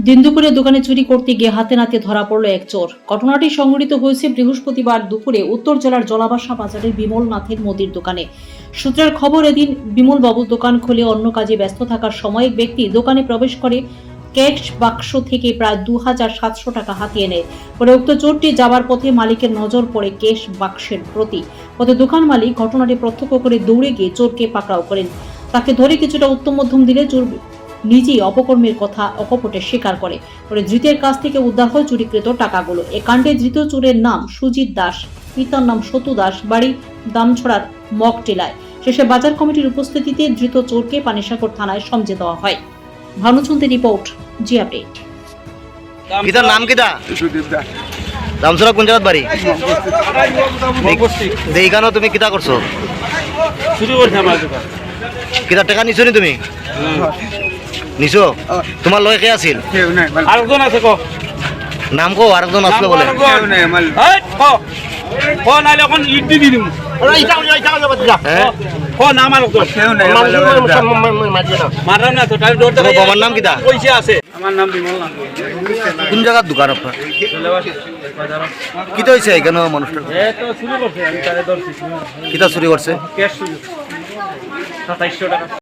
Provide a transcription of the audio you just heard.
দিন দুপুরে দোকানে চুরি করতে গিয়ে হাতে নাতে ধরা পড়ল এক চোর। ঘটনাটি সংঘটিত হয়েছে বৃহস্পতিবার দুপুরে উত্তর জেলার জলাবাসা বাজারের বিমল নাথের মুদির দোকানে। সূত্রের খবর, এদিন বিমল বাবু দোকান খুলে অন্য কাজে ব্যস্ত থাকার সময় এক ব্যক্তি দোকানে প্রবেশ করে ক্যাশ বাক্স থেকে প্রায় 2700 টাকা হাতিয়ে নেয়। পরে উক্ত চোরটি যাবার পথে মালিকের নজর পড়ে ক্যাশ বাক্সের প্রতি। পথে দোকান মালিক ঘটনাটি প্রত্যক্ষ করে দৌড়ে গিয়ে চোরকে পাকড়াও করেন। তাকে ধরে কিছুটা উত্তম মধ্যম দিলে চোর নিজেই অপকর্মের কথা অকপটে স্বীকার করে। পরে ধৃতের কাছ থেকে উদ্ধার হয় চুরিকৃত টাকাগুলো। এ কাণ্ডে ধৃত চোরের নাম সুজিত দাস, পিতার নাম সতু দাস, বাড়ি দামছড়ার মগটিলায়। শেষে বাজার কমিটির উপস্থিতিতে ধৃত চোরকে পানিসাগর থানায় সমঝে দেওয়া হয়। ভানুচন্দ্রের রিপোর্ট, জি আপডেট। কিতার নাম কিতা? দামছড়া কোন জায়গাত বাড়ি? দেইখানো তুমি কিতা করছো? চুরি করছে আমার দোকান। কিতা টাকা নিছো নি তুমি? নিছো? তোমার লয় কে আছিল? আরেকজন আছে কো নাম কো, আরেকজন আসলো বলে। কো নাইলে এখন ইট দি দিম। হ্যাঁ? কো নাম আরেকজন। মারলাম না তো, তাই ডর তোমার বাবার নাম কিতা? পয়সা আছে। আমার নাম বিমল নাথ। কোন জায়গার দোকান আপনার? কিতা হয়েছে এখানে মানুষটা? এ তো চুরি করছে, আমি তারে ধরছি। কিতা চুরি করছে? ক্যাশ চুরি। 2700 টাকা।